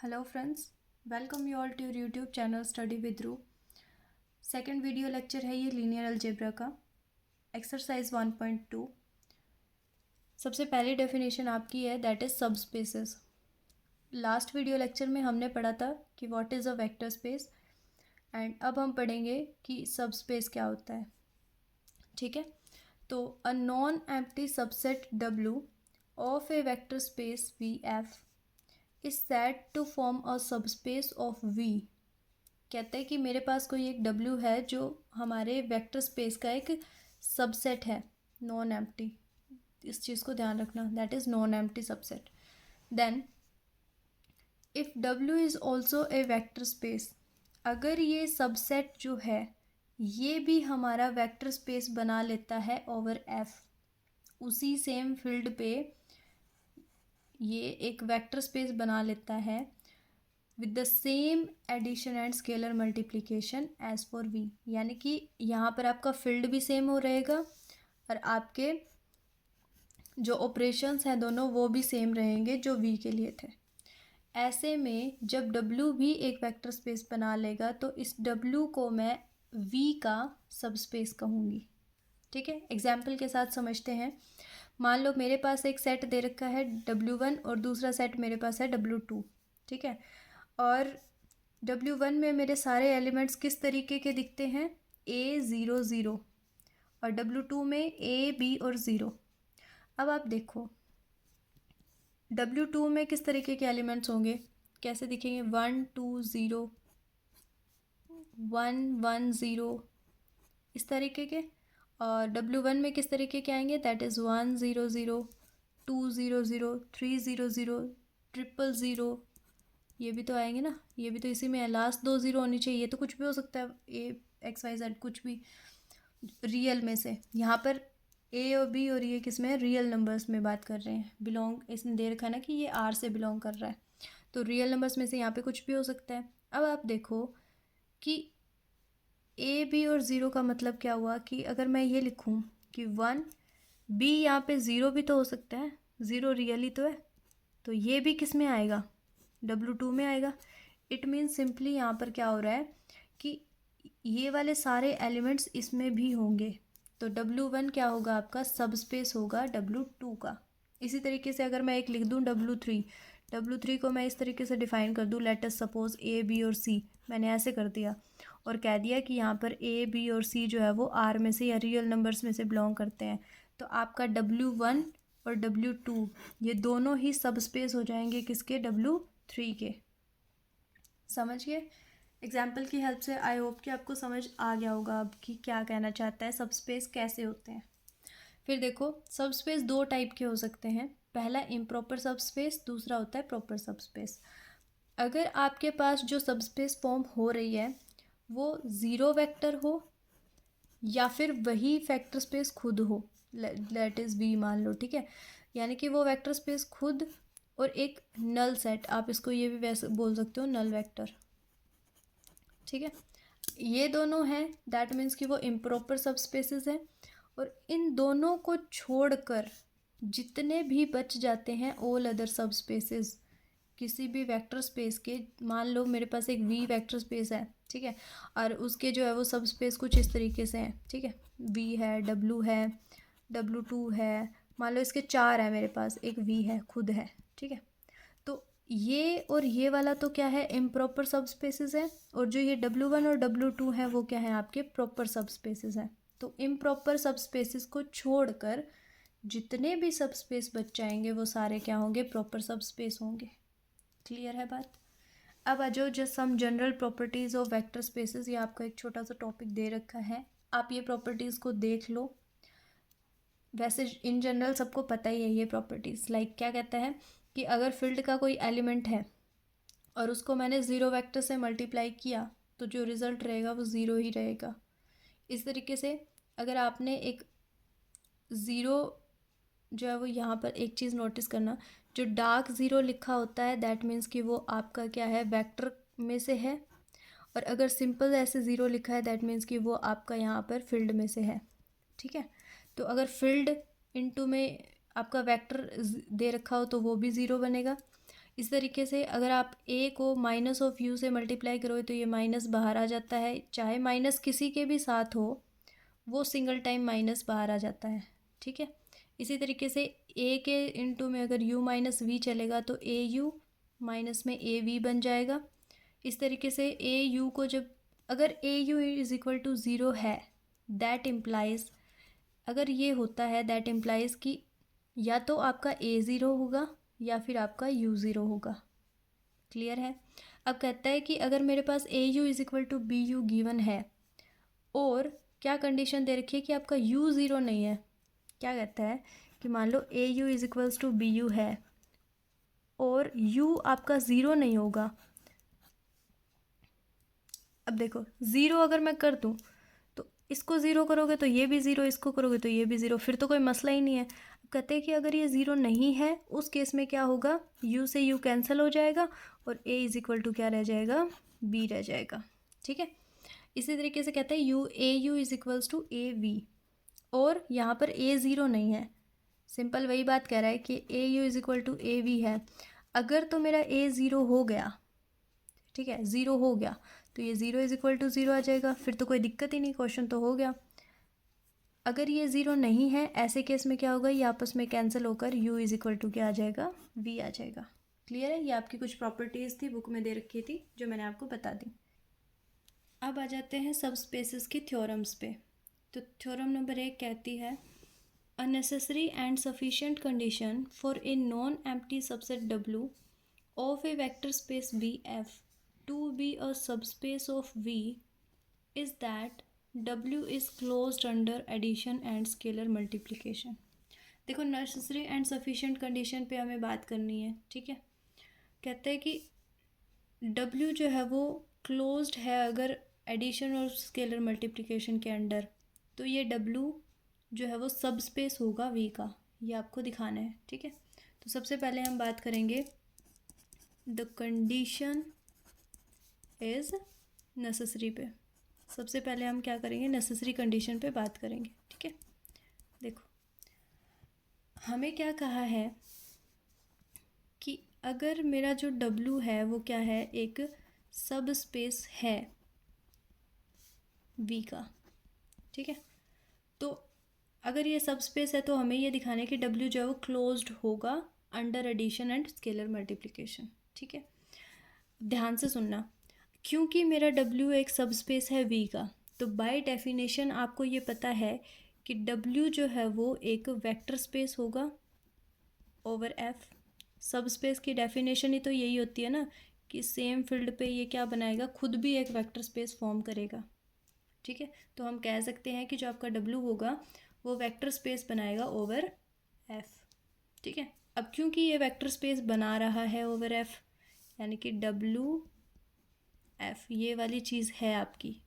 Hello friends, welcome you all to your YouTube channel Study with Ru. Second video lecture है ये linear algebra का exercise 1.2। सबसे पहली definition आपकी है दैट इज़ सब स्पेसेस। लास्ट वीडियो लेक्चर में हमने पढ़ा था कि what is a vector space and अब हम पढ़ेंगे कि सब स्पेस क्या होता है। ठीक है, तो a non empty subset W of a vector space VF is said to form a subspace of V। कहते हैं कि मेरे पास कोई एक W है जो हमारे वेक्टर स्पेस का एक सबसेट है, नॉन एम्प्टी। इस चीज़ को ध्यान रखना, that is non empty subset. Then if W is also a vector space, अगर ये सबसेट जो है ये भी हमारा वेक्टर स्पेस बना लेता है ओवर F, उसी सेम फील्ड पे ये एक वेक्टर स्पेस बना लेता है with the same addition and scalar multiplication as for V, यानी कि यहाँ पर आपका फील्ड भी सेम हो रहेगा और आपके जो ऑपरेशंस हैं दोनों वो भी सेम रहेंगे जो V के लिए थे। ऐसे में जब W भी एक वेक्टर स्पेस बना लेगा तो इस W को मैं V का सबस्पेस कहूँगी। ठीक है, एग्जाम्पल के साथ समझते हैं। मान लो मेरे पास एक सेट दे रखा है W1 और दूसरा सेट मेरे पास है W2। ठीक है, और W1 में मेरे सारे एलिमेंट्स किस तरीके के दिखते हैं, A0 0, और W2 में A B और 0। अब आप देखो W2 में किस तरीके के एलिमेंट्स होंगे, कैसे दिखेंगे, 1 2 0 1 1 0 इस तरीके के। और W1 में किस तरीके के आएंगे, दैट इज़ 1 0 0 2 0 0 3 0 0 ट्रिपल 0, ये भी तो आएंगे ना, ये भी तो इसी में है। लास्ट 2 0 होनी चाहिए, ये तो कुछ भी हो सकता है, A X Y Z कुछ भी रियल में से। यहाँ पर A और B और ये किस में है, रियल नंबर्स में बात कर रहे हैं। बिलोंग इसने दे रखा है ना कि ये R से बिलोंग कर रहा है, तो रियल नंबर्स में से यहाँ पे कुछ भी हो सकता है। अब आप देखो कि A B और 0 का मतलब क्या हुआ कि अगर मैं ये लिखूँ कि 1 B, यहाँ पे 0 भी तो हो सकता है, 0 रियल ही तो है, तो ये भी किस में आएगा, W2 में आएगा। इट मीन्स सिंपली यहाँ पर क्या हो रहा है कि ये वाले सारे एलिमेंट्स इसमें भी होंगे, तो W1 क्या होगा, आपका सबस्पेस होगा W2 का। इसी तरीके से अगर मैं एक लिख दूँ W3 को मैं इस तरीके से डिफाइन कर दूँ, let us suppose A B और C, मैंने ऐसे कर दिया और कह दिया कि यहाँ पर A B और C जो है वो R में से या रियल नंबर्स में से बिलोंग करते हैं, तो आपका W1 और W2 ये दोनों ही सबस्पेस हो जाएंगे किसके, W3 के। समझ गए? एग्जाम्पल की हेल्प से आई होप कि आपको समझ आ गया होगा अब कि क्या कहना चाहता है, सबस्पेस कैसे होते हैं। फिर देखो, सबस्पेस दो टाइप के हो सकते हैं, पहला इम्प्रॉपर सबस्पेस, दूसरा होता है प्रॉपर सबस्पेस। अगर आपके पास जो सबस्पेस फॉर्म हो रही है वो ज़ीरो वेक्टर हो या फिर वही वेक्टर स्पेस खुद हो, लेट इज़ V मान लो, ठीक है, यानी कि वो वेक्टर स्पेस खुद और एक नल सेट, आप इसको ये भी वैसे बोल सकते हो नल वेक्टर। ठीक है, ये दोनों हैं, दैट मीन्स कि वो इम्प्रॉपर सबस्पेसेस हैं। और इन दोनों को छोड़कर जितने भी बच जाते हैं ऑल अदर सबस्पेसेस किसी भी वेक्टर स्पेस के, मान लो मेरे पास एक V वेक्टर स्पेस है, ठीक है, और उसके जो है वो सब स्पेस कुछ इस तरीके से हैं। ठीक है, V है, W है, W2 है, मान लो इसके 4 है मेरे पास, एक V है खुद है। ठीक है, तो ये और ये वाला तो क्या है, इम्प्रॉपर सब स्पेसेस है, और जो ये W1 और W2 है वो क्या है, आपके प्रॉपर सब स्पेसेस हैं। तो इम्प्रॉपर सब स्पेसेस को छोड़कर जितने भी सब स्पेस बच जाएंगे वो सारे क्या होंगे, प्रॉपर सब स्पेस होंगे। क्लियर है बात? अब आ जाओ just some general properties of vector spaces, ये आपका एक छोटा सा टॉपिक दे रखा है, आप ये प्रॉपर्टीज़ को देख लो। वैसे इन जनरल सबको पता ही है ये प्रॉपर्टीज़। लाइक क्या कहता है कि अगर फील्ड का कोई एलिमेंट है और उसको मैंने ज़ीरो वेक्टर से मल्टीप्लाई किया तो जो रिज़ल्ट रहेगा वो ज़ीरो ही रहेगा। इस तरीके से अगर आपने एक ज़ीरो जो है वो, यहाँ पर एक चीज़ नोटिस करना, जो डार्क ज़ीरो लिखा होता है दैट मीन्स कि वो आपका क्या है, वेक्टर में से है, और अगर सिंपल ऐसे ज़ीरो लिखा है दैट मीन्स कि वो आपका यहाँ पर फील्ड में से है। ठीक है, तो अगर फील्ड इनटू में आपका वेक्टर दे रखा हो तो वो भी ज़ीरो बनेगा। इस तरीके से अगर आप a को माइनस ऑफ u से मल्टीप्लाई करोगे तो ये माइनस बाहर आ जाता है, चाहे माइनस किसी के भी साथ हो वो सिंगल टाइम माइनस बाहर आ जाता है, ठीक है। इसी तरीके से a के इंटू में अगर u माइनस वी चलेगा तो a u माइनस में a v बन जाएगा। इस तरीके से a u को जब अगर a u is equal to zero है दैट इम्प्लाइज, अगर ये होता है दैट इम्प्लाइज कि या तो आपका a ज़ीरो होगा या फिर आपका u ज़ीरो होगा। क्लियर है। अब कहता है कि अगर मेरे पास a u is equal to b u given है और क्या कंडीशन दे रखी है कि आपका u ज़ीरो नहीं है। क्या कहता है कि मान लो a u is equals to b u है और u आपका ज़ीरो नहीं होगा। अब देखो ज़ीरो अगर मैं कर दूँ तो इसको ज़ीरो करोगे तो ये भी ज़ीरो, इसको करोगे तो ये भी ज़ीरो, फिर तो कोई मसला ही नहीं है। कहते हैं कि अगर ये ज़ीरो नहीं है उस केस में क्या होगा, u से u कैंसिल हो जाएगा और a इज इक्वल टू क्या रह जाएगा, b रह जाएगा, ठीक है। इसी तरीके से कहते हैं a u is equals to a v और यहाँ पर a ज़ीरो नहीं है, सिंपल वही बात कह रहा है कि a u is equal to a v है। अगर तो मेरा a ज़ीरो हो गया, ठीक है, ज़ीरो हो गया तो ये zero is equal to zero आ जाएगा, फिर तो कोई दिक्कत ही नहीं, क्वेश्चन तो हो गया। अगर ये ज़ीरो नहीं है ऐसे केस में क्या होगा, ये आपस में कैंसिल होकर u इज इक्वल टू क्या आ जाएगा, v आ जाएगा। क्लियर है। ये आपकी कुछ प्रॉपर्टीज़ थी बुक में दे रखी थी जो मैंने आपको बता दी। अब आ जाते हैं सब स्पेसेस की थ्योरम्स पे। तो थ्योरम नंबर 1 कहती है a necessary and sufficient condition for a non empty subset W of a vector space Vf to be a subspace of V is that W is closed under addition and scalar multiplication। देखो necessary and sufficient condition पे हमें बात करनी है, ठीक है। कहते हैं कि W जो है वो क्लोज्ड है अगर एडिशन और स्केलर मल्टीप्लिकेशन के अंडर, तो ये W जो है वो सब स्पेस होगा V का, ये आपको दिखाना है, ठीक है। तो सबसे पहले हम बात करेंगे द कंडीशन इज़ नेसेसरी पे। सबसे पहले हम क्या करेंगे, नेसेसरी कंडीशन पे बात करेंगे, ठीक है। देखो हमें क्या कहा है कि अगर मेरा जो W है वो क्या है, एक सब स्पेस है V का, ठीक है। तो अगर ये सब स्पेस है तो हमें ये दिखाना है कि W जो है वो क्लोज्ड होगा under addition and scalar multiplication, ठीक है। ध्यान से सुनना, क्योंकि मेरा W एक सब स्पेस है V का, तो बाय डेफिनेशन आपको ये पता है कि W जो है वो एक वेक्टर स्पेस होगा ओवर F। सब स्पेस की डेफिनेशन ही तो यही होती है ना कि सेम फील्ड पे ये क्या बनाएगा, खुद भी एक वेक्टर स्पेस फॉर्म करेगा, ठीक है। तो हम कह सकते हैं कि जो आपका W होगा वो वेक्टर स्पेस बनाएगा ओवर F, ठीक है। अब क्योंकि ये वेक्टर स्पेस बना रहा है ओवर F, यानी कि WF ये वाली चीज़ है आपकी,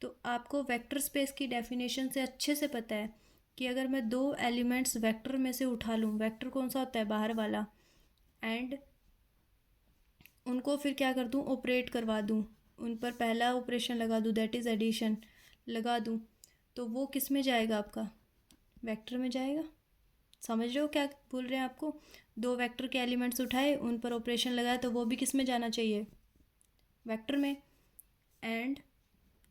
तो आपको वेक्टर स्पेस की डेफिनेशन से अच्छे से पता है कि अगर मैं दो एलिमेंट्स वेक्टर में से उठा लूँ, वेक्टर कौन सा होता है, बाहर वाला, एंड उनको फिर क्या कर दूँ, ऑपरेट करवा दूँ, उन पर पहला ऑपरेशन लगा दूँ दैट इज़ एडिशन लगा दूँ, तो वो किस में जाएगा, आपका वेक्टर में जाएगा। समझ रहे हो क्या बोल रहे हैं आपको, दो वेक्टर के एलिमेंट्स उठाए उन पर ऑपरेशन लगाया तो वो भी किस में जाना चाहिए, वेक्टर में। एंड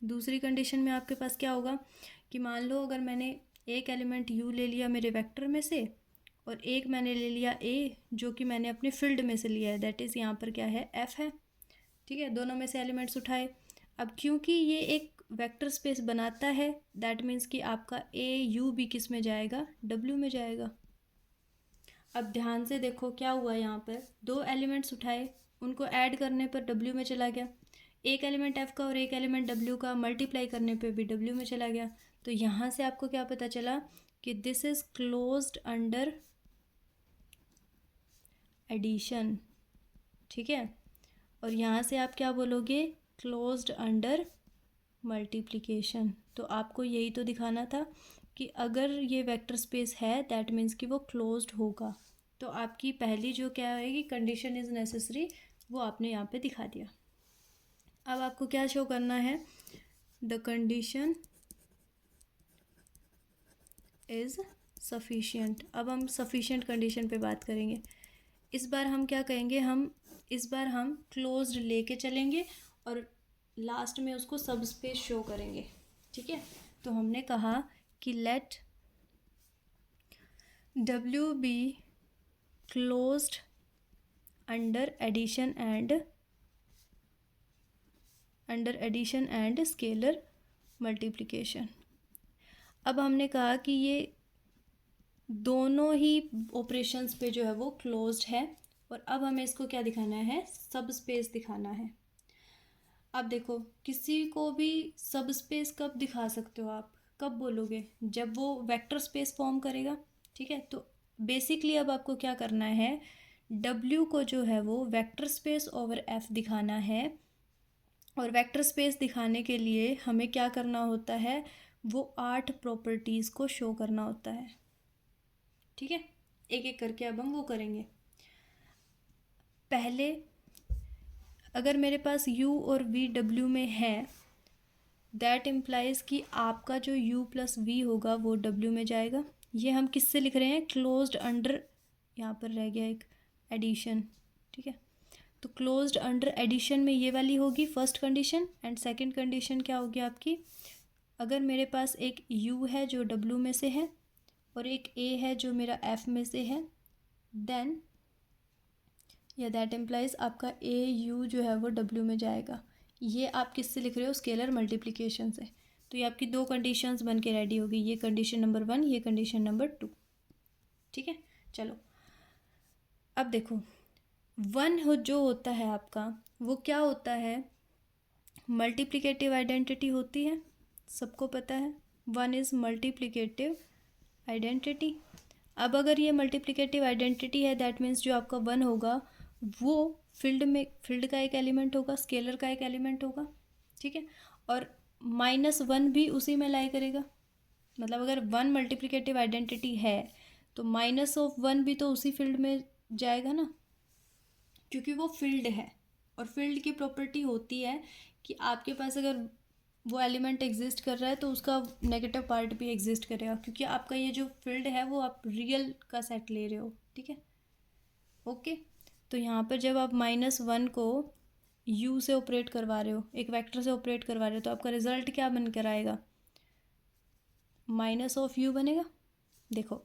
दूसरी कंडीशन में आपके पास क्या होगा कि मान लो अगर मैंने एक एलिमेंट u ले लिया मेरे वेक्टर में से और एक मैंने ले लिया a जो कि मैंने अपने फील्ड में से लिया है, दैट इज़ यहाँ पर क्या है, f है, ठीक है। दोनों में से एलिमेंट्स उठाए। अब क्योंकि ये एक वेक्टर स्पेस बनाता है दैट मीन्स कि आपका a u भी किस में जाएगा, w में जाएगा। अब ध्यान से देखो क्या हुआ, यहाँ पर दो एलिमेंट्स उठाए, उनको ऐड करने पर w में चला गया, एक एलिमेंट f का और एक एलिमेंट w का मल्टीप्लाई करने पे भी w में चला गया। तो यहाँ से आपको क्या पता चला कि this is closed under addition, ठीक है। और यहाँ से आप क्या बोलोगे, क्लोज्ड अंडर मल्टीप्लिकेशन। तो आपको यही तो दिखाना था कि अगर ये वेक्टर स्पेस है दैट मीन्स कि वो क्लोज्ड होगा। तो आपकी पहली जो क्या आएगी, कंडीशन इज़ नेसेसरी, वो आपने यहाँ पे दिखा दिया। अब आपको क्या शो करना है, द कंडीशन इज़ सफिशिएंट। अब हम सफिशिएंट कंडीशन पे बात करेंगे। इस बार हम क्या कहेंगे, इस बार हम क्लोज्ड लेके चलेंगे और लास्ट में उसको सब स्पेस शो करेंगे, ठीक है। तो हमने कहा कि let W be closed under addition and scalar multiplication. अब हमने कहा कि ये दोनों ही ऑपरेशंस पे जो है वो क्लोज्ड है, और अब हमें इसको क्या दिखाना है, सब स्पेस दिखाना है। अब देखो, किसी को भी सब स्पेस कब दिखा सकते हो आप, कब बोलोगे, जब वो वेक्टर स्पेस फॉर्म करेगा, ठीक है। तो बेसिकली अब आपको क्या करना है, W को जो है वो वेक्टर स्पेस ओवर F दिखाना है, और वेक्टर स्पेस दिखाने के लिए हमें क्या करना होता है, वो 8 प्रॉपर्टीज़ को शो करना होता है, ठीक है। एक एक करके अब हम वो करेंगे। पहले अगर मेरे पास U और V W में है, दैट इम्प्लाइज़ कि आपका जो U प्लस V होगा वो W में जाएगा। ये हम किससे लिख रहे हैं, क्लोज्ड अंडर, यहाँ पर रह गया एक एडिशन, ठीक है। तो क्लोज्ड अंडर एडिशन में ये वाली होगी first condition, and second condition क्या होगी आपकी, अगर मेरे पास एक U है जो W में से है और एक A है जो मेरा F में से है, देन या दैट इम्प्लाइज आपका AU जो है वो W में जाएगा। ये आप किससे लिख रहे हो, स्केलर मल्टीप्लिकेशन से। तो ये आपकी 2 कंडीशंस बन के रेडी होगी, ये कंडीशन नंबर 1, ये कंडीशन नंबर 2, ठीक है। चलो अब देखो, 1 जो होता है आपका वो क्या होता है, मल्टीप्लिकेटिव आइडेंटिटी होती है, सबको पता है 1 इज़ मल्टीप्लिकेटिव आइडेंटिटी। अब अगर ये मल्टीप्लिकेटिव आइडेंटिटी है, दैट मीन्स जो आपका 1 होगा वो फील्ड का एक एलिमेंट होगा, स्केलर का एक एलिमेंट होगा, ठीक है। और -1 भी उसी में लाई करेगा, मतलब अगर 1 मल्टीप्लिकेटिव आइडेंटिटी है तो -1 भी तो उसी फील्ड में जाएगा ना, क्योंकि वो फील्ड है। और फील्ड की प्रॉपर्टी होती है कि आपके पास अगर वो एलिमेंट एग्जिस्ट कर रहा है तो उसका नेगेटिव पार्ट भी एग्जिस्ट करेगा, क्योंकि आपका ये जो फील्ड है वो आप रियल का सेट ले रहे हो, ठीक है। ओके, तो यहाँ पर जब आप -1 को U से ऑपरेट करवा रहे हो, एक वेक्टर से ऑपरेट करवा रहे हो, तो आपका रिजल्ट क्या बन कर आएगा, -U बनेगा। देखो,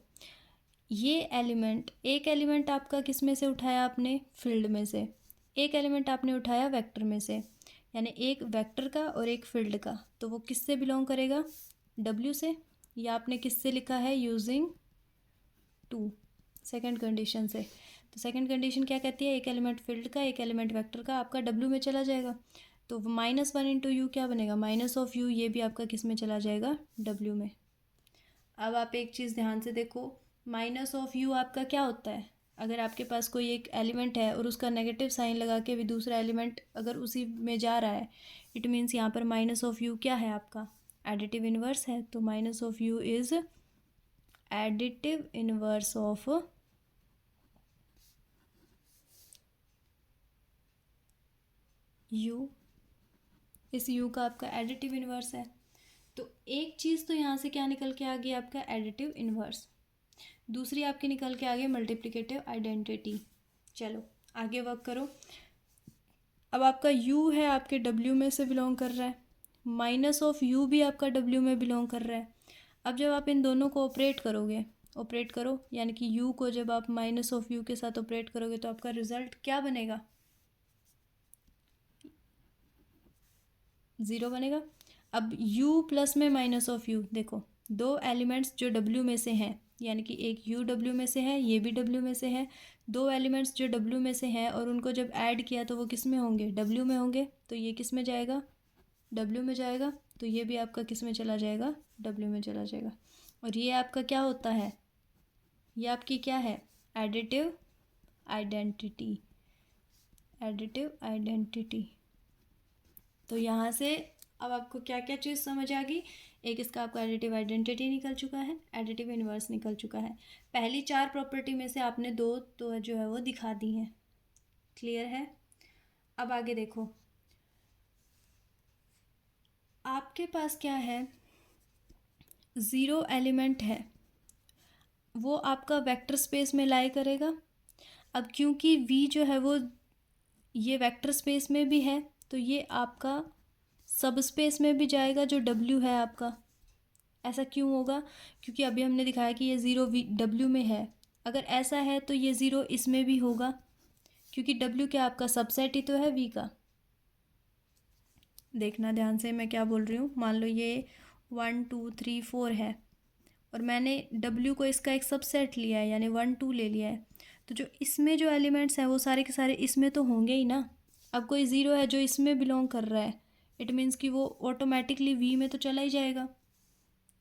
ये एलिमेंट, एक एलिमेंट आपका किस में से उठाया आपने, फील्ड में से, एक एलिमेंट आपने उठाया वेक्टर में से, यानी एक वेक्टर का और एक फील्ड का, तो वो किससे बिलोंग करेगा, W से। या आपने किससे लिखा है, यूजिंग 2, सेकंड कंडीशन से। तो सेकंड कंडीशन क्या कहती है, एक एलिमेंट फील्ड का, एक एलिमेंट वेक्टर का, आपका W में चला जाएगा। तो -1 इंटू U क्या बनेगा, -U, ये भी आपका किस में चला जाएगा, W में। अब आप एक चीज़ ध्यान से देखो, -U आपका क्या होता है, अगर आपके पास कोई एक एलिमेंट है और उसका नेगेटिव साइन लगा के भी दूसरा एलिमेंट अगर उसी में जा रहा है, इट मीन्स यहाँ पर -U क्या है आपका, एडिटिव इन्वर्स है। तो -U is additive inverse of U, इस U का आपका एडिटिव इन्वर्स है। तो एक चीज़ तो यहाँ से क्या निकल के आ गई, आपका एडिटिव इन्वर्स, दूसरी आपकी निकल के आ गई मल्टीप्लिकेटिव आइडेंटिटी। चलो आगे वर्क करो। अब आपका U है आपके W में से बिलोंग कर रहा है, -U भी आपका W में बिलोंग कर रहा है। अब जब आप इन दोनों को ऑपरेट करो, यानी कि U को जब आप -U के साथ ऑपरेट करोगे तो आपका रिजल्ट क्या बनेगा, 0 बनेगा। अब U प्लस में -U, देखो 2 एलिमेंट्स जो W में से हैं, यानी कि एक U W में से है, ये भी W में से है, 2 एलिमेंट्स जो W में से हैं और उनको जब ऐड किया तो वो किस में होंगे, W में होंगे। तो ये किस में जाएगा, W में जाएगा। तो ये भी आपका किस में चला जाएगा, W में चला जाएगा। और ये आपका क्या होता है, ये आपकी क्या है, एडिटिव आइडेंटिटी। तो यहाँ से अब आपको क्या क्या चीज़ समझ आ गई, एक इसका आपका एडिटिव आइडेंटिटी निकल चुका है, एडिटिव इन्वर्स निकल चुका है। पहली 4 प्रॉपर्टी में से आपने 2 तो जो है वो दिखा दी हैं, क्लियर है। अब आगे देखो, आपके पास क्या है, 0 एलिमेंट है, वो आपका वेक्टर स्पेस में लाई करेगा। अब क्योंकि v जो है वो ये वेक्टर स्पेस में भी है, तो ये आपका सब स्पेस में भी जाएगा जो w है आपका। ऐसा क्यों होगा? क्योंकि अभी हमने दिखाया कि ये ज़ीरो w में है। अगर ऐसा है तो ये ज़ीरो इसमें भी होगा, क्योंकि w क्या आपका सबसेट ही तो है v का। देखना ध्यान से मैं क्या बोल रही हूँ। मान लो ये 1 2 3 4 है और मैंने w को इसका एक सबसेट लिया है, यानी 1 2 ले लिया है, तो जो इसमें जो एलिमेंट्स हैं वो सारे के सारे इसमें तो होंगे ही ना। अब कोई ज़ीरो है जो इसमें बिलोंग कर रहा है, इट मीन्स कि वो ऑटोमेटिकली v में तो चला ही जाएगा।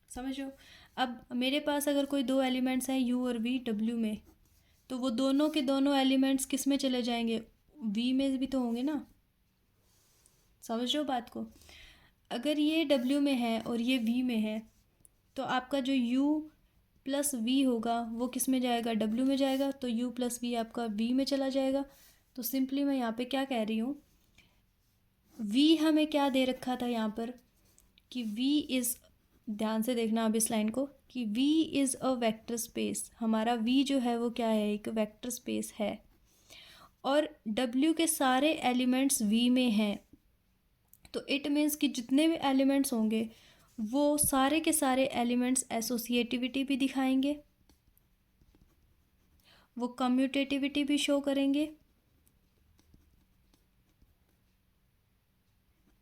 समझो। अब मेरे पास अगर कोई दो एलिमेंट्स हैं u और v w में, तो वो दोनों के दोनों एलिमेंट्स किस में चले जाएंगे? v में भी तो होंगे ना। समझ रहे हो बात को? अगर ये w में है और ये v में है, तो आपका जो u प्लस v होगा वो किस में जाएगा? w में जाएगा। तो u प्लस v आपका v में चला जाएगा। तो सिंपली मैं यहाँ पे क्या कह रही हूँ, v हमें क्या दे रखा था यहाँ पर कि v इज़, ध्यान से देखना अब इस लाइन को, कि v is a vector space. हमारा v जो है वो क्या है? एक वेक्टर स्पेस है। और w के सारे एलिमेंट्स v में हैं, तो इट मीन्स कि जितने भी एलिमेंट्स होंगे वो सारे के सारे एलिमेंट्स एसोसिएटिविटी भी दिखाएंगे, वो कम्यूटेटिविटी भी शो करेंगे,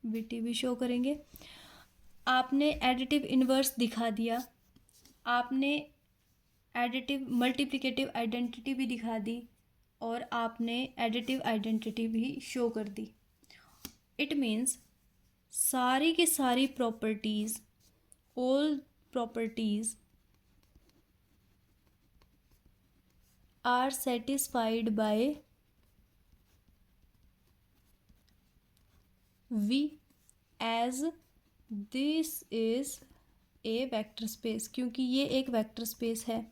विटी भी शो करेंगे। आपने एडिटिव इन्वर्स दिखा दिया, आपने एडिटिव मल्टीप्लिकेटिव आइडेंटिटी भी दिखा दी, और आपने एडिटिव आइडेंटिटी भी शो कर दी। इट मीन्स सारी की सारी properties, all properties are satisfied by v as this is a vector space, क्योंकि ये एक वेक्टर स्पेस है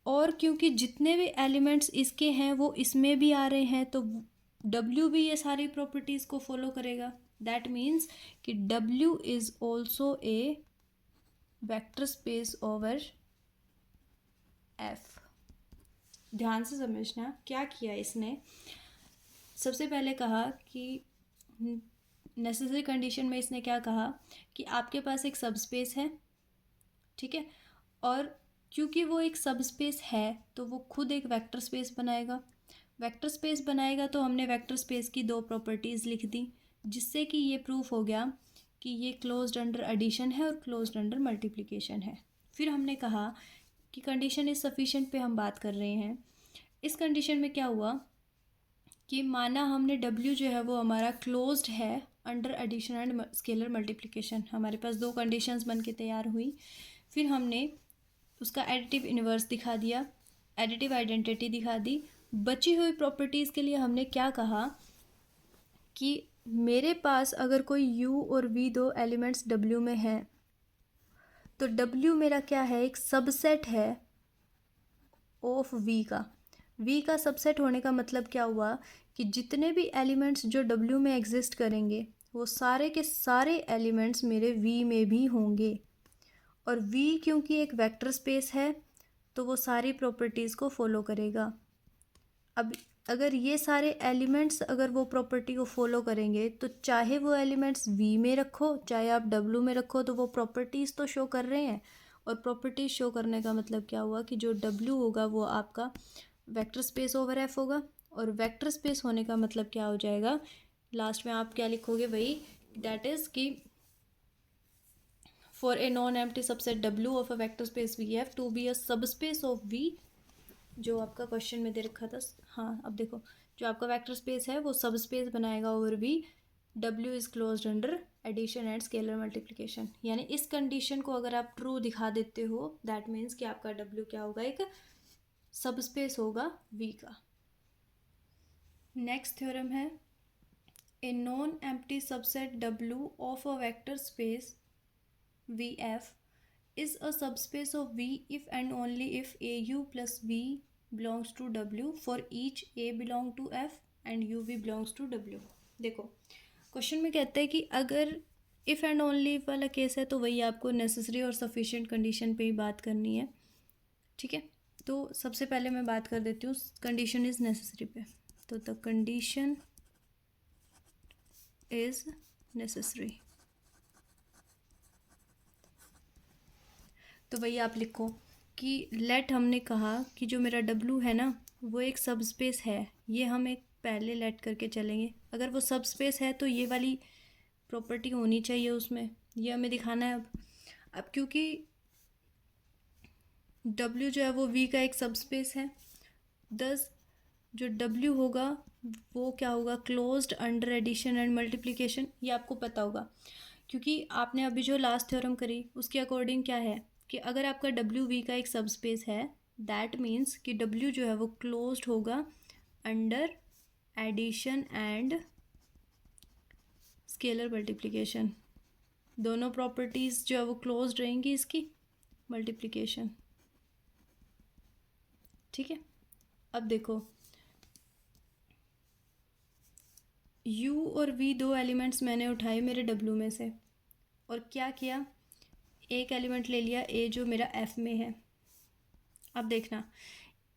और क्योंकि जितने भी एलिमेंट्स इसके हैं वो इसमें भी आ रहे हैं, तो w भी ये सारी प्रॉपर्टीज़ को फॉलो करेगा। दैट मीन्स कि w is also a vector space over f। ध्यान से समझना क्या किया इसने। सबसे पहले कहा कि नेसेसरी कंडीशन में इसने क्या कहा कि आपके पास एक सब स्पेस है, ठीक है, और क्योंकि वो एक सब स्पेस है तो वो खुद एक वेक्टर स्पेस बनाएगा। वेक्टर स्पेस बनाएगा तो हमने वेक्टर स्पेस की दो प्रॉपर्टीज़ लिख दी, जिससे कि ये प्रूफ हो गया कि ये क्लोज्ड अंडर एडिशन है और क्लोज्ड अंडर मल्टीप्लिकेशन है। फिर हमने कहा कि कंडीशन इज सफिशिएंट पे हम बात कर रहे हैं। इस कंडीशन में क्या हुआ कि माना हमने w जो है वो हमारा क्लोज्ड है under addition and scalar multiplication. हमारे पास दो कंडीशंस बन के तैयार हुई। फिर हमने उसका एडिटिव इन्वर्स दिखा दिया, एडिटिव आइडेंटिटी दिखा दी। बची हुई प्रॉपर्टीज़ के लिए हमने क्या कहा कि मेरे पास अगर कोई u और v दो एलिमेंट्स w में हैं, तो w मेरा क्या है? एक सबसेट है ऑफ v का। v का सबसेट होने का मतलब क्या हुआ कि जितने भी एलिमेंट्स जो w में एग्जिस्ट करेंगे वो सारे के सारे एलिमेंट्स मेरे v में भी होंगे। और v क्योंकि एक वेक्टर स्पेस है तो वो सारी प्रॉपर्टीज़ को फॉलो करेगा। अब अगर ये सारे एलिमेंट्स अगर वो प्रॉपर्टी को फॉलो करेंगे तो चाहे वो एलिमेंट्स v में रखो चाहे आप w में रखो, तो वो प्रॉपर्टीज़ तो शो कर रहे हैं। और प्रॉपर्टीज़ शो करने का मतलब क्या हुआ कि जो w होगा वो आपका वेक्टर स्पेस ओवर f होगा। और वेक्टर स्पेस होने का मतलब क्या हो जाएगा, लास्ट में आप क्या लिखोगे वही, दैट इज़ कि for a non empty subset w of a vector space vf to be a subspace of v, जो आपका क्वेश्चन में दे रखा था। हाँ, अब देखो, जो आपका वेक्टर स्पेस है वो सब स्पेस बनाएगा over v, w is closed under addition and scalar multiplication. यानी इस कंडीशन को अगर आप ट्रू दिखा देते हो, दैट मीन्स कि आपका w क्या होगा? एक सब स्पेस होगा v का। नेक्स्ट थ्योरम है, ए non empty subset w of a vector space vf is a subspace of v if and only if au plus v belongs to w for each a belong to f and uv belongs to w। देखो question में कहता है कि अगर if and only if वाला case है तो वही आपको नेसेसरी और सफिशिएंट कंडीशन पे ही बात करनी है, ठीक है। तो सबसे पहले मैं बात कर देती हूँ कंडीशन इज़ नेसेसरी पे। तो द कंडीशन इज़ नेसेसरी, तो वही आप लिखो कि लेट, हमने कहा कि जो मेरा डब्लू है ना वो एक सब स्पेस है, ये हम एक पहले लेट करके चलेंगे। अगर वो सब स्पेस है तो ये वाली प्रॉपर्टी होनी चाहिए उसमें, ये हमें दिखाना है। अब क्योंकि डब्ल्यू जो है वो वी का एक सब स्पेस है, दस जो डब्ल्यू होगा वो क्या होगा, closed under addition and multiplication. ये आपको पता होगा क्योंकि आपने अभी जो लास्ट थ्योरम करी उसके अकॉर्डिंग क्या है कि अगर आपका डब्ल्यू वी का एक सब स्पेस है, दैट मीन्स कि डब्ल्यू जो है वो क्लोज्ड होगा under addition and scalar multiplication. दोनों प्रॉपर्टीज़ जो है वो क्लोज्ड रहेंगी इसकी मल्टीप्लिकेशन। ठीक है, अब देखो u और v दो एलिमेंट्स मैंने उठाए मेरे w में से, और क्या किया, एक एलिमेंट ले लिया a जो मेरा f में है। अब देखना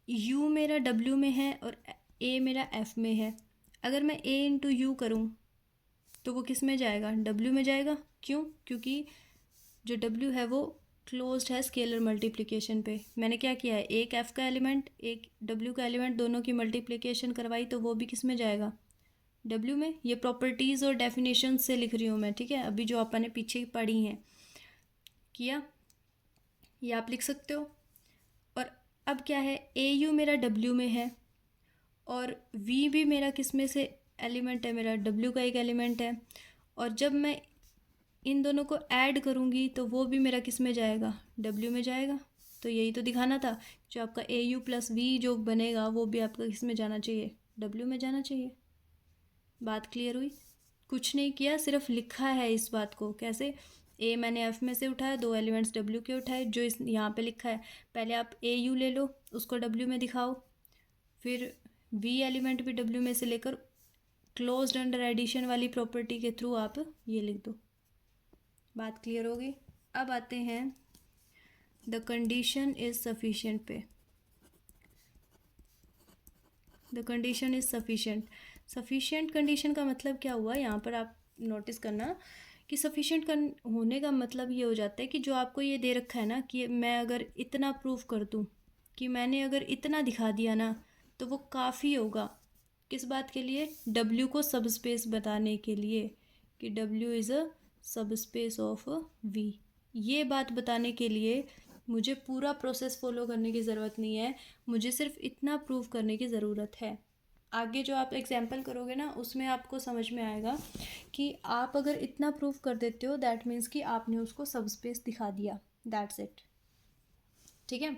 u मेरा w में है और a मेरा f में है। अगर मैं a इंटू यू करूँ तो वो किस में जाएगा, w में जाएगा। क्यों, क्योंकि जो w है वो क्लोज्ड है स्केलर मल्टीप्लिकेशन पे। मैंने क्या किया है, एक f का एलिमेंट एक w का एलिमेंट दोनों की मल्टीप्लिकेशन करवाई, तो वो भी किस में जाएगा, w में। ये प्रॉपर्टीज़ और डेफिनेशन से लिख रही हूँ मैं, ठीक है, अभी जो अपन ने पीछे पढ़ी हैं किया, ये आप लिख सकते हो। और अब क्या है, ए यू मेरा w में है और v भी मेरा किस में से एलिमेंट है, मेरा w का एक एलिमेंट है। और जब मैं इन दोनों को ऐड करूँगी तो वो भी मेरा किस में जाएगा, w में जाएगा। तो यही तो दिखाना था, जो आपका ए यू प्लस वी जो बनेगा वो भी आपका किस में जाना चाहिए, w में जाना चाहिए। बात क्लियर हुई, कुछ नहीं किया, सिर्फ लिखा है इस बात को। कैसे, ए मैंने एफ में से उठाया, दो एलिमेंट्स डब्ल्यू के उठाए, जो इस यहाँ पे लिखा है। पहले आप ए यू ले लो, उसको डब्ल्यू में दिखाओ, फिर वी एलिमेंट भी डब्ल्यू में से लेकर क्लोज्ड अंडर एडिशन वाली प्रॉपर्टी के थ्रू आप ये लिख दो। बात क्लियर हो गई। अब आते हैं द कंडीशन इज सफिशिएंट पे। The condition is sufficient, sufficient condition का मतलब क्या हुआ, यहाँ पर आप नोटिस करना कि सफिशिएंट होने का मतलब ये हो जाता है कि जो आपको ये दे रखा है ना कि मैं अगर इतना प्रूफ कर दूँ, कि मैंने अगर इतना दिखा दिया ना, तो वो काफ़ी होगा। किस बात के लिए, W को सब स्पेस बताने के लिए कि W is a subspace of V। ये बात बताने के लिए मुझे पूरा प्रोसेस फॉलो करने की ज़रूरत नहीं है, मुझे सिर्फ इतना प्रूव करने की ज़रूरत है। आगे जो आप एग्जाम्पल करोगे ना उसमें आपको समझ में आएगा कि आप अगर इतना प्रूव कर देते हो दैट मीन्स कि आपने उसको सब स्पेस दिखा दिया, दैट्स इट। ठीक है,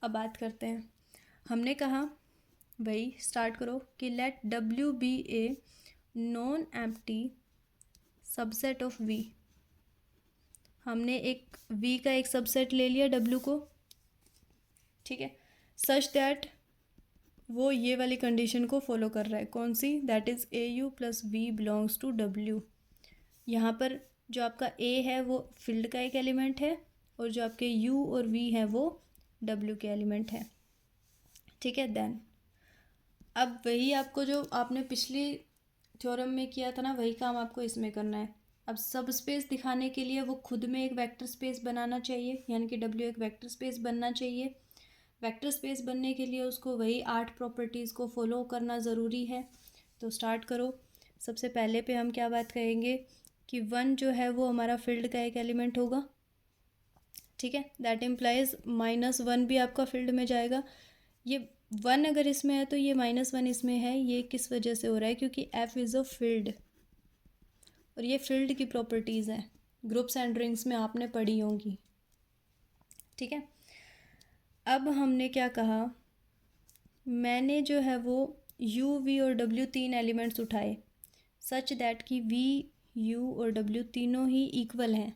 अब बात करते हैं। हमने कहा भाई स्टार्ट करो कि let W be a non empty subset of V। हमने एक V का एक सबसेट ले लिया W को, ठीक है, सच दैट वो ये वाली कंडीशन को फॉलो कर रहा है। कौन सी, that is a U plus V belongs to W। यहाँ पर जो आपका A है वो फील्ड का एक एलिमेंट है और जो आपके U और V है वो W के एलिमेंट है। ठीक है, देन अब वही आपको जो आपने पिछली थ्योरम में किया था ना वही काम आपको इसमें करना है। अब सब स्पेस दिखाने के लिए वो खुद में एक वेक्टर स्पेस बनाना चाहिए, यानी कि W एक वेक्टर स्पेस बनना चाहिए। वेक्टर स्पेस बनने के लिए उसको वही 8 प्रॉपर्टीज़ को फॉलो करना ज़रूरी है। तो स्टार्ट करो। सबसे पहले पे हम क्या बात करेंगे कि 1 जो है वो हमारा फील्ड का एक एलिमेंट होगा। ठीक है, दैट इम्प्लाइज -1 भी आपका फील्ड में जाएगा। ये 1 अगर इसमें है तो ये -1 इसमें है, ये किस वजह से हो रहा है, क्योंकि F इज़ अ फील्ड और ये फील्ड की प्रॉपर्टीज़ हैं, ग्रुप्स एंड रिंग्स में आपने पढ़ी होंगी। ठीक है, अब हमने क्या कहा, मैंने जो है वो U, V और W तीन एलिमेंट्स उठाए सच दैट कि V, U और W तीनों ही इक्वल हैं।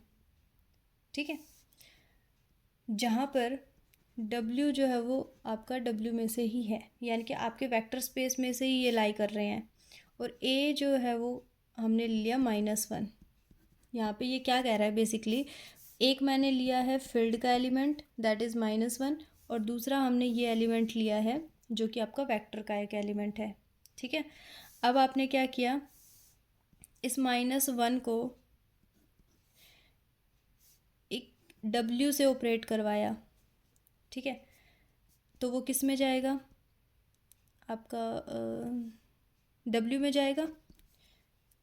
ठीक है, जहाँ पर W जो है वो आपका W में से ही है, यानी कि आपके वेक्टर स्पेस में से ही ये लाई कर रहे हैं। और A जो है वो हमने लिया -1। यहाँ पे ये क्या कह रहा है, बेसिकली एक मैंने लिया है फील्ड का एलिमेंट दैट इज़ -1 और दूसरा हमने ये एलिमेंट लिया है जो कि आपका वेक्टर का एक एलिमेंट है, ठीक है। अब आपने क्या किया, इस -1 को एक W से ऑपरेट करवाया, ठीक है। तो वो किस में जाएगा, आपका W में जाएगा।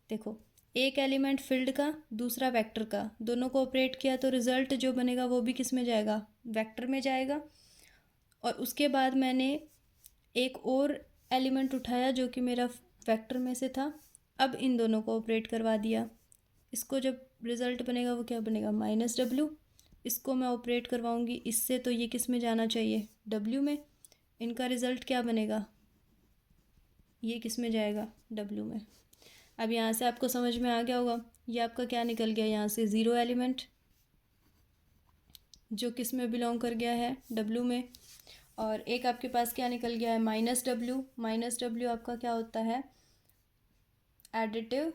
देखो, एक एलिमेंट फील्ड का, दूसरा वेक्टर का, दोनों को ऑपरेट किया तो रिज़ल्ट जो बनेगा वो भी किस में जाएगा, वेक्टर में जाएगा। और उसके बाद मैंने एक और एलिमेंट उठाया जो कि मेरा वेक्टर में से था। अब इन दोनों को ऑपरेट करवा दिया, इसको जब रिज़ल्ट बनेगा वो क्या बनेगा, -W। इसको मैं ऑपरेट करवाऊँगी इससे, तो ये किस में जाना चाहिए, W में। इनका रिज़ल्ट क्या बनेगा, ये किस में जाएगा, W में। अब यहाँ से आपको समझ में आ गया होगा, ये आपका क्या निकल गया यहाँ से, 0 एलिमेंट जो किस में बिलोंग कर गया है, W में। और एक आपके पास क्या निकल गया है, -W। -W आपका क्या होता है, एडिटिव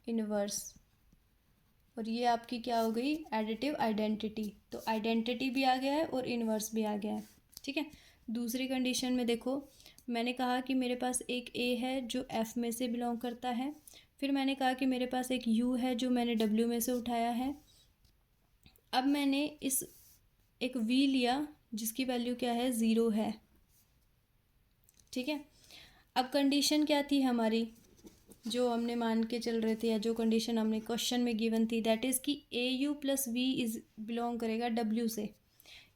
इनवर्स। और ये आपकी क्या हो गई, एडिटिव आइडेंटिटी। तो आइडेंटिटी भी आ गया है और इनवर्स भी आ गया है, ठीक है। दूसरी कंडीशन में देखो, मैंने कहा कि मेरे पास एक A है जो F में से बिलोंग करता है। फिर मैंने कहा कि मेरे पास एक U है जो मैंने W में से उठाया है। अब मैंने इस एक V लिया जिसकी वैल्यू क्या है, 0 है, ठीक है। अब कंडीशन क्या थी हमारी, जो हमने मान के चल रहे थे, या जो कंडीशन हमने क्वेश्चन में गिवन थी, दैट इज़ कि AU + V इज बिलोंग करेगा W से।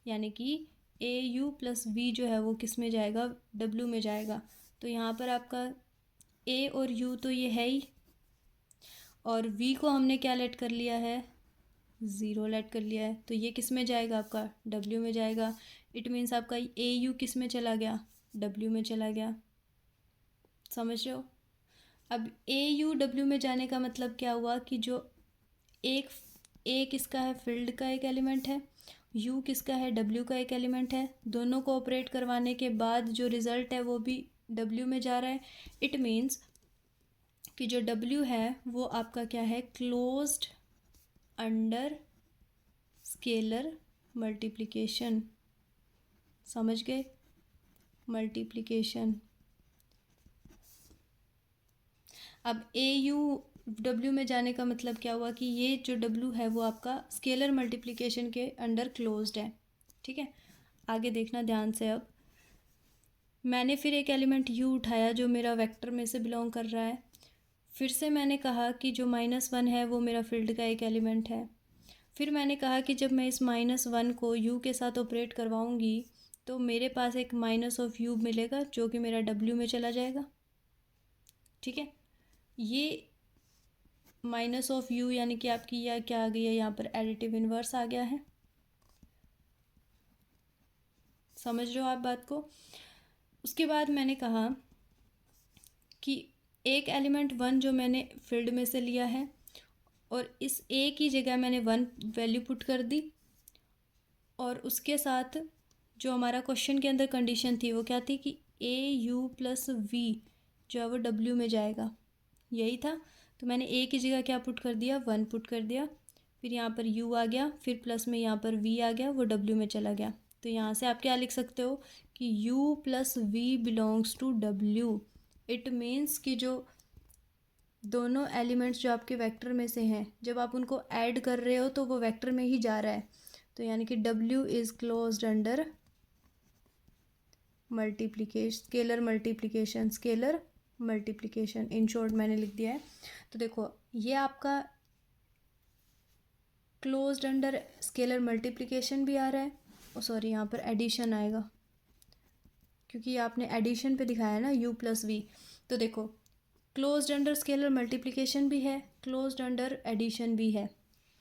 यानी कि AU + V जो है वो किस में जाएगा, W में जाएगा। तो यहाँ पर आपका A और U तो ये है ही, और V को हमने क्या लेट कर लिया है, 0 लेट कर लिया है। तो ये किस में जाएगा, आपका W में जाएगा। इट मीन्स आपका AU किस में चला गया, W में चला गया। समझ रहे हो। अब AU W में जाने का मतलब क्या हुआ कि जो एक A किसका है, फील्ड का एक एलिमेंट है, U किसका है, W का एक एलिमेंट है। दोनों को ऑपरेट करवाने के बाद जो रिज़ल्ट है वो भी W में जा रहा है। इट मीन्स कि जो W है वो आपका क्या है, क्लोज्ड अंडर स्केलर मल्टीप्लिकेशन। समझ गए, मल्टीप्लिकेशन। अब AU W में जाने का मतलब क्या हुआ कि ये जो W है वो आपका स्केलर मल्टीप्लिकेशन के अंडर क्लोज्ड है, ठीक है। आगे देखना ध्यान से। अब मैंने फिर एक एलिमेंट U उठाया जो मेरा वेक्टर में से बिलोंग कर रहा है। फिर से मैंने कहा कि जो -1 है वो मेरा फील्ड का एक एलिमेंट है। फिर मैंने कहा कि जब मैं इस -1 को U के साथ ऑपरेट करवाऊँगी तो मेरे पास एक -U मिलेगा जो कि मेरा W में चला जाएगा, ठीक है। ये -U यानी कि आपकी यह क्या आ गई है, यहाँ पर एडिटिव इनवर्स आ गया है। समझ रहे हो आप बात को। उसके बाद मैंने कहा कि एक एलिमेंट 1 जो मैंने फील्ड में से लिया है और इस A की जगह मैंने 1 वैल्यू पुट कर दी, और उसके साथ जो हमारा क्वेश्चन के अंदर कंडीशन थी वो क्या थी कि AU + V जो है वो W में जाएगा, यही था। तो मैंने A की जगह क्या पुट कर दिया, 1 पुट कर दिया। फिर यहाँ पर U आ गया, फिर प्लस में यहाँ पर V आ गया, वो W में चला गया। तो यहाँ से आप क्या लिख सकते हो कि U + V belongs to W। It means कि जो दोनों एलिमेंट्स जो आपके वेक्टर में से हैं, जब आप उनको ऐड कर रहे हो तो वो वेक्टर में ही जा रहा है। तो यानी कि W is closed under multiplication, scalar multiplication. In short मैंने लिख दिया है। तो देखो, ये आपका क्लोज्ड अंडर स्केलर मल्टीप्लिकेशन भी आ रहा है, और सॉरी यहाँ पर एडिशन आएगा क्योंकि आपने एडिशन पे दिखाया ना U + V। तो देखो, क्लोज्ड अंडर स्केलर मल्टीप्लिकेशन भी है, क्लोज्ड अंडर एडिशन भी है।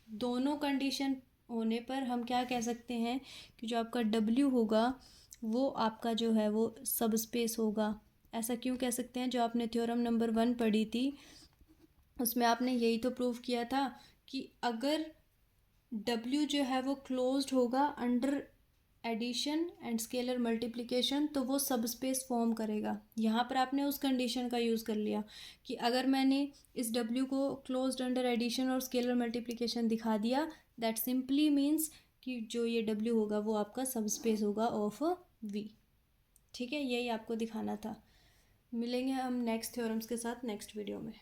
दोनों कंडीशन होने पर हम क्या कह सकते हैं कि जो आपका W होगा वो आपका जो है वो सब स्पेस होगा। ऐसा क्यों कह सकते हैं, जो आपने थ्योरम नंबर 1 पढ़ी थी उसमें आपने यही तो प्रूव किया था कि अगर W जो है वो क्लोज्ड होगा under addition and scalar multiplication तो वो सब स्पेस फॉर्म करेगा। यहाँ पर आपने उस कंडीशन का यूज़ कर लिया कि अगर मैंने इस W को क्लोज्ड अंडर एडिशन और स्केलर मल्टीप्लिकेशन दिखा दिया, दैट सिंपली मीन्स कि जो ये W होगा वो आपका सब स्पेस होगा ऑफ V। ठीक है, यही आपको दिखाना था। मिलेंगे हम नेक्स्ट थ्योरम्स के साथ नेक्स्ट वीडियो में।